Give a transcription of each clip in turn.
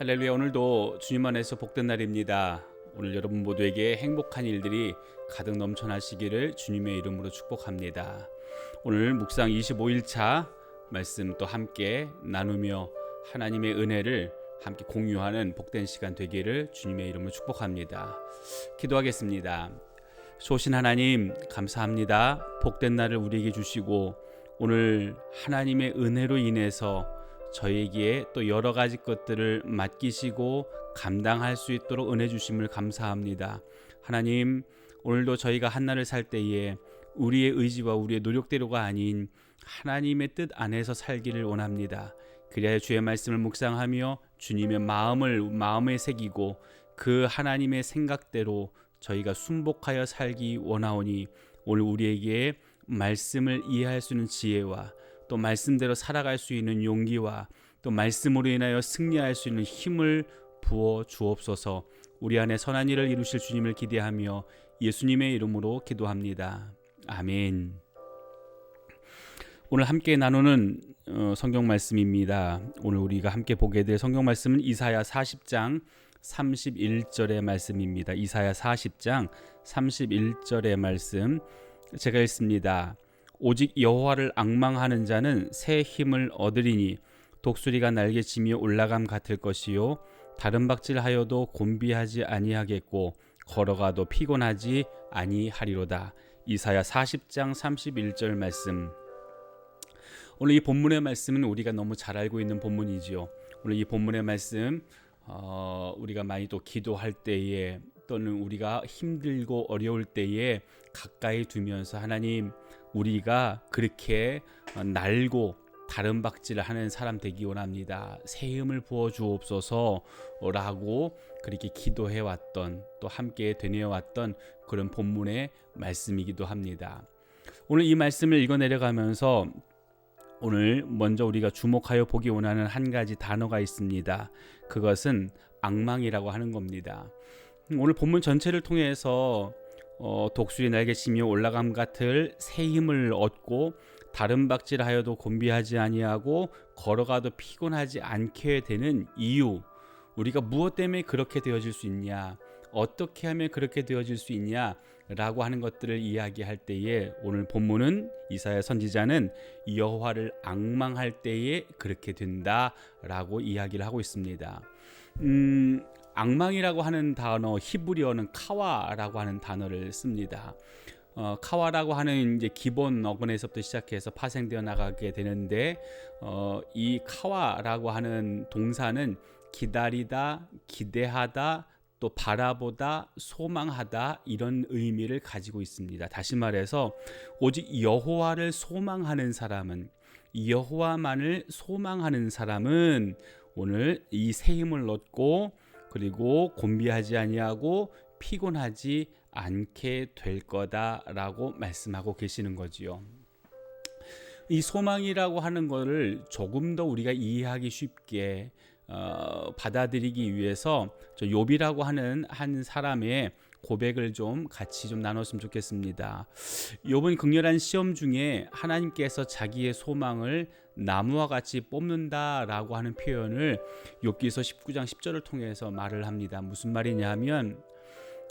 할렐루야. 오늘도 주님 안에서 복된 날입니다. 오늘 여러분 모두에게 행복한 일들이 가득 넘쳐나시기를 주님의 이름으로 축복합니다. 오늘 묵상 25일차 말씀 또 함께 나누며 하나님의 은혜를 함께 공유하는 복된 시간 되기를 주님의 이름으로 축복합니다. 기도하겠습니다. 좋으신 하나님 감사합니다. 복된 날을 우리에게 주시고 오늘 하나님의 은혜로 인해서 저에게 또 여러 가지 것들을 맡기시고 감당할 수 있도록 은혜 주심을 감사합니다. 하나님, 오늘도 저희가 한날을 살 때에 우리의 의지와 우리의 노력대로가 아닌 하나님의 뜻 안에서 살기를 원합니다. 그리하여 주의 말씀을 묵상하며 주님의 마음에 새기고 그 하나님의 생각대로 저희가 순복하여 살기 원하오니 오늘 우리에게 말씀을 이해할 수 있는 지혜와 또 말씀대로 살아갈 수 있는 용기와 또 말씀으로 인하여 승리할 수 있는 힘을 부어 주옵소서. 우리 안에 선한 일을 이루실 주님을 기대하며 예수님의 이름으로 기도합니다. 아멘. 오늘 함께 나누는 성경 말씀입니다. 오늘 우리가 함께 보게 될 성경 말씀은 이사야 40장 31절의 말씀입니다. 이사야 40장 31절의 말씀 제가 읽습니다. 오직 여호와를 앙망하는 자는 새 힘을 얻으리니 독수리가 날개치며 올라감 같을 것이요 다른 박질하여도 곤비하지 아니하겠고 걸어가도 피곤하지 아니하리로다. 이사야 40장 31절 말씀. 오늘 이 본문의 말씀은 우리가 너무 잘 알고 있는 본문이지요. 오늘 이 본문의 말씀 우리가 많이 또 기도할 때에 또는 우리가 힘들고 어려울 때에 가까이 두면서 하나님 우리가 그렇게 날고 다른 박질을 하는 사람 되기 원합니다. 새 힘을 부어 주옵소서라고 그렇게 기도해 왔던 또 함께 되뇌어 왔던 그런 본문의 말씀이기도 합니다. 오늘 이 말씀을 읽어 내려가면서 오늘 먼저 우리가 주목하여 보기 원하는 한 가지 단어가 있습니다. 그것은 앙망이라고 하는 겁니다. 오늘 본문 전체를 통해서 독수리 날개치며 올라감 같을 새 힘을 얻고 다른 박질하여도 곤비하지 아니하고 걸어가도 피곤하지 않게 되는 이유, 우리가 무엇 때문에 그렇게 되어질 수 있냐, 어떻게 하면 그렇게 되어질 수 있냐 라고 하는 것들을 이야기할 때에 오늘 본문은 이사야 선지자는 여호와를 앙망할 때에 그렇게 된다라고 이야기를 하고 있습니다. 앙망이라고 하는 단어 히브리어는 카와라고 하는 단어를 씁니다. 카와라고 하는 이제 기본 어근에서부터 시작해서 파생되어 나가게 되는데 이 카와라고 하는 동사는 기다리다, 기대하다, 또 바라보다, 소망하다 이런 의미를 가지고 있습니다. 다시 말해서 오직 여호와를 소망하는 사람은 여호와만을 소망하는 사람은 오늘 이 새 힘을 얻고 그리고 곤비하지 아니하고 피곤하지 않게 될 거다라고 말씀하고 계시는 거지요. 이 소망이라고 하는 것을 조금 더 우리가 이해하기 쉽게 받아들이기 위해서 저 욥이라고 하는 한 사람의 고백을 좀 같이 좀 나눴으면 좋겠습니다. 욥은 극렬한 시험 중에 하나님께서 자기의 소망을 나무와 같이 뽑는다라고 하는 표현을 욥기서 19장 10절을 통해서 말을 합니다. 무슨 말이냐 하면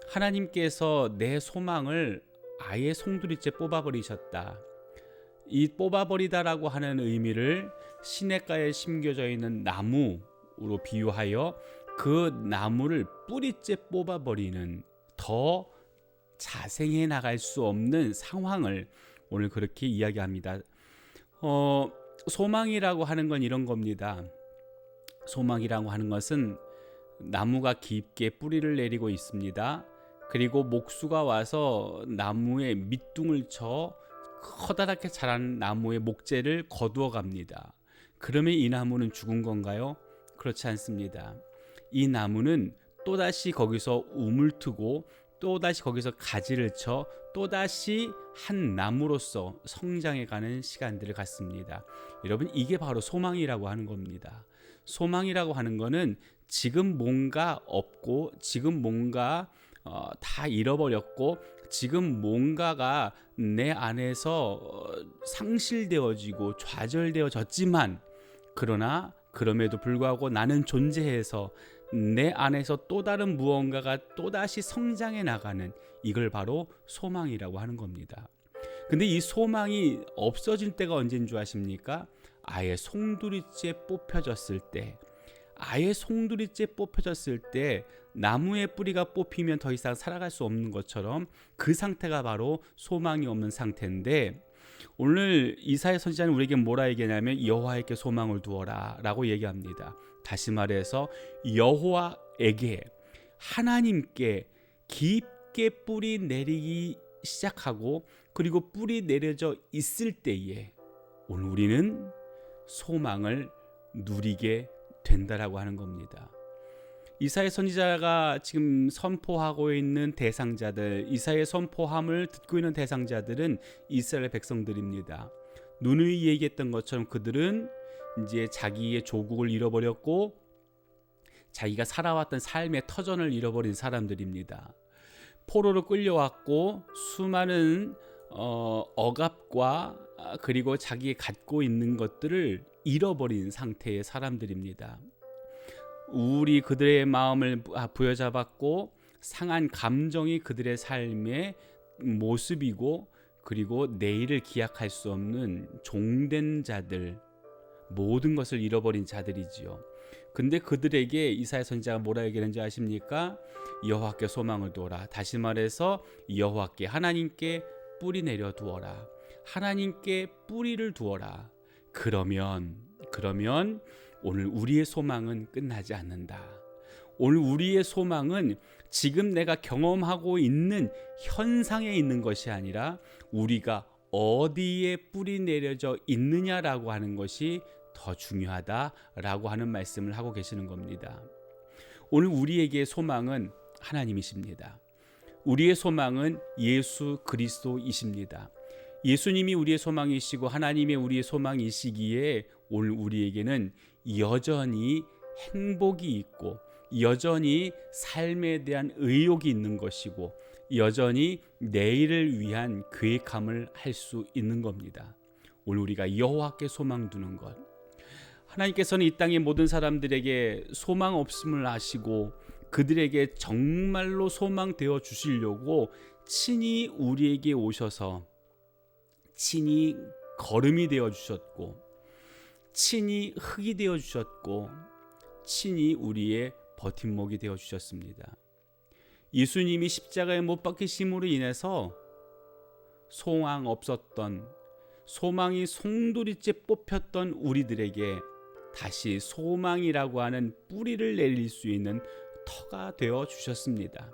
하나님께서 내 소망을 아예 송두리째 뽑아버리셨다. 이 뽑아버리다라고 하는 의미를 시냇가에 심겨져 있는 나무로 비유하여 그 나무를 뿌리째 뽑아버리는 더 자생해 나갈 수 없는 상황을 오늘 그렇게 이야기합니다. 소망이라고 하는 건 이런 겁니다. 소망이라고 하는 것은 나무가 깊게 뿌리를 내리고 있습니다. 그리고 목수가 와서 나무에 밑둥을 쳐 커다랗게 자란 나무의 목재를 거두어 갑니다. 그러면 이 나무는 죽은 건가요? 그렇지 않습니다. 이 나무는 또다시 거기서 우물트고 또다시 거기서 가지를 쳐 또다시 한 나무로서 성장해가는 시간들을 갖습니다. 여러분, 이게 바로 소망이라고 하는 겁니다. 소망이라고 하는 거는 지금 뭔가 없고 지금 뭔가 다 잃어버렸고 지금 뭔가가 내 안에서 상실되어지고 좌절되어졌지만 그러나 그럼에도 불구하고 나는 존재해서 내 안에서 또 다른 무언가가 또다시 성장해 나가는, 이걸 바로 소망이라고 하는 겁니다. 근데 이 소망이 없어질 때가 언제인 줄 아십니까? 아예 송두리째 뽑혀졌을 때, 나무의 뿌리가 뽑히면 더 이상 살아갈 수 없는 것처럼 그 상태가 바로 소망이 없는 상태인데, 오늘 이사야 선지자는 우리에게 뭐라 얘기하냐면 여호와에게 소망을 두어라 라고 얘기합니다. 다시 말해서 여호와에게, 하나님께 깊게 뿌리 내리기 시작하고, 그리고 뿌리 내려져 있을 때에 오늘 우리는 소망을 누리게 된다라고 하는 겁니다. 이사야 선지자가 지금 선포하고 있는 대상자들, 이사야의 선포함을 듣고 있는 대상자들은 이스라엘 백성들입니다. 누누이 얘기했던 것처럼 그들은 이제 자기의 조국을 잃어버렸고 자기가 살아왔던 삶의 터전을 잃어버린 사람들입니다. 포로로 끌려왔고 수많은 억압과 그리고 자기 갖고 있는 것들을 잃어버린 상태의 사람들입니다. 우울이 그들의 마음을 부여잡았고 상한 감정이 그들의 삶의 모습이고, 그리고 내일을 기약할 수 없는 종된 자들, 모든 것을 잃어버린 자들이지요. 근데 그들에게 이사야 선지자가 뭐라 얘기하는지 아십니까? 여호와께 소망을 두어라. 다시 말해서 여호와께, 하나님께 뿌리 내려 두어라. 하나님께 뿌리를 두어라. 그러면 오늘 우리의 소망은 끝나지 않는다. 오늘 우리의 소망은 지금 내가 경험하고 있는 현상에 있는 것이 아니라 우리가 어디에 뿌리 내려져 있느냐라고 하는 것이 더 중요하다라고 하는 말씀을 하고 계시는 겁니다. 오늘 우리에게 소망은 하나님이십니다. 우리의 소망은 예수 그리스도이십니다. 예수님이 우리의 소망이시고 하나님의 우리의 소망이시기에 오늘 우리에게는 여전히 행복이 있고, 여전히 삶에 대한 의욕이 있는 것이고, 여전히 내일을 위한 계획함을 할 수 있는 겁니다. 오늘 우리가 여호와께 소망 두는 것, 하나님께서는 이 땅의 모든 사람들에게 소망 없음을 아시고 그들에게 정말로 소망 되어 주시려고 친히 우리에게 오셔서 친히 걸음이 되어 주셨고, 친히 흙이 되어 주셨고, 친히 우리의 버팀목이 되어 주셨습니다. 예수님이 십자가에 못 박히심으로 인해서 소망 없었던, 소망이 송두리째 뽑혔던 우리들에게 다시 소망이라고 하는 뿌리를 내릴 수 있는 터가 되어 주셨습니다.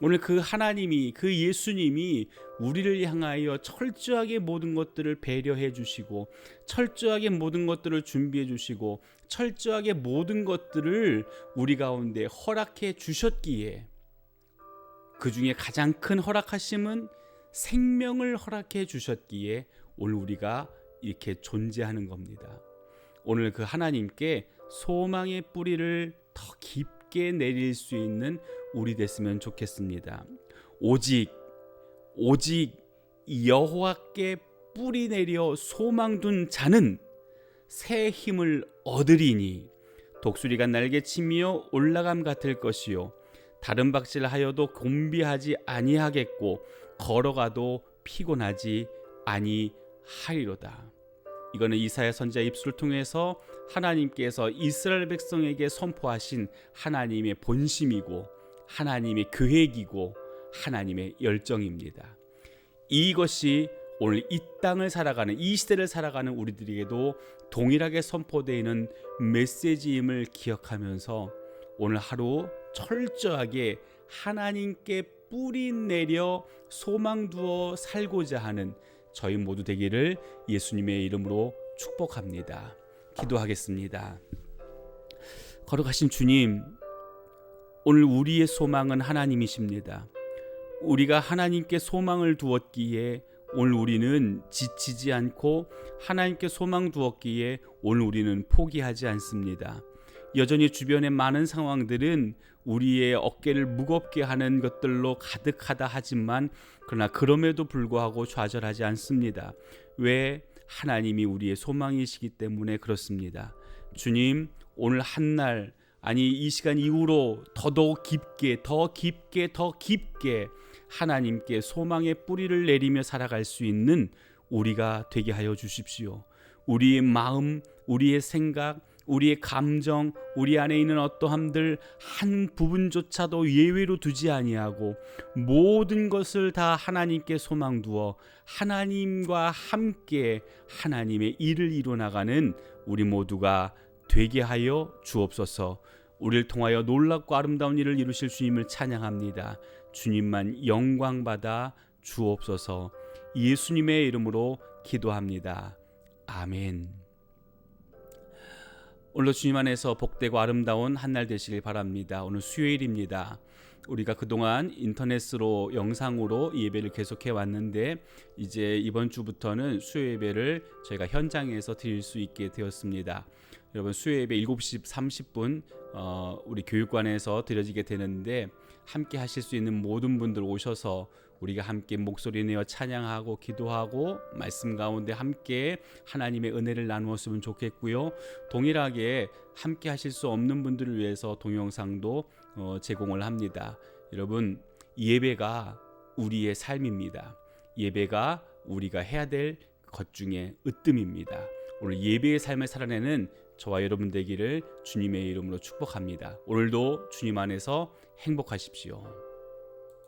오늘 그 하나님이, 그 예수님이 우리를 향하여 철저하게 모든 것들을 배려해 주시고, 철저하게 모든 것들을 준비해 주시고, 철저하게 모든 것들을 우리 가운데 허락해 주셨기에, 그 중에 가장 큰 허락하심은 생명을 허락해 주셨기에 오늘 우리가 이렇게 존재하는 겁니다. 오늘 그 하나님께 소망의 뿌리를 더 깊게 내릴 수 있는 우리 됐으면 좋겠습니다. 오직 여호와께 뿌리 내려 소망 둔 자는 새 힘을 얻으리니 독수리가 날개치며 올라감 같을 것이요 다른 박질하여도 곤비하지 아니하겠고 걸어가도 피곤하지 아니하리로다. 이거는 이사야 선지자의 입술을 통해서 하나님께서 이스라엘 백성에게 선포하신 하나님의 본심이고 하나님의 계획이고 하나님의 열정입니다. 이것이 오늘 이 땅을 살아가는, 이 시대를 살아가는 우리들에게도 동일하게 선포되어 있는 메시지임을 기억하면서 오늘 하루 철저하게 하나님께 뿌리 내려 소망 두어 살고자 하는 저희 모두 되기를 예수님의 이름으로 축복합니다. 기도하겠습니다. 거룩하신 주님, 오늘 우리의 소망은 하나님이십니다. 우리가 하나님께 소망을 두었기에 오늘 우리는 지치지 않고, 하나님께 소망 두었기에 오늘 우리는 포기하지 않습니다. 여전히 주변의 많은 상황들은 우리의 어깨를 무겁게 하는 것들로 가득하다 하지만, 그러나 그럼에도 불구하고 좌절하지 않습니다. 왜? 하나님이 우리의 소망이시기 때문에 그렇습니다. 주님, 오늘 한날, 아니 이 시간 이후로 더더욱 깊게 더 깊게 더 깊게 하나님께 소망의 뿌리를 내리며 살아갈 수 있는 우리가 되게 하여 주십시오. 우리의 마음, 우리의 생각, 우리의 감정, 우리 안에 있는 어떠함들 한 부분조차도 예외로 두지 아니하고 모든 것을 다 하나님께 소망 두어 하나님과 함께 하나님의 일을 이루어나가는 우리 모두가 되게 하여 주옵소서. 우리를 통하여 놀랍고 아름다운 일을 이루실 주님을 찬양합니다. 주님만 영광 받아 주옵소서. 예수님의 이름으로 기도합니다. 아멘. 오늘도 주님 안에서 복되고 아름다운 한날 되시길 바랍니다. 오늘 수요일입니다. 우리가 그동안 인터넷으로 영상으로 이 예배를 계속해 왔는데 이제 이번 주부터는 수요 예배를 저희가 현장에서 드릴 수 있게 되었습니다. 여러분, 수요 예배 7시 30분 우리 교육관에서 드려지게 되는데 함께 하실 수 있는 모든 분들 오셔서 우리가 함께 목소리 내어 찬양하고 기도하고 말씀 가운데 함께 하나님의 은혜를 나누었으면 좋겠고요. 동일하게 함께 하실 수 없는 분들을 위해서 동영상도 제공을 합니다. 여러분, 예배가 우리의 삶입니다. 예배가 우리가 해야 될 것 중에 으뜸입니다. 오늘 예배의 삶을 살아내는 저와 여러분 되기를 주님의 이름으로 축복합니다. 오늘도 주님 안에서 행복하십시오.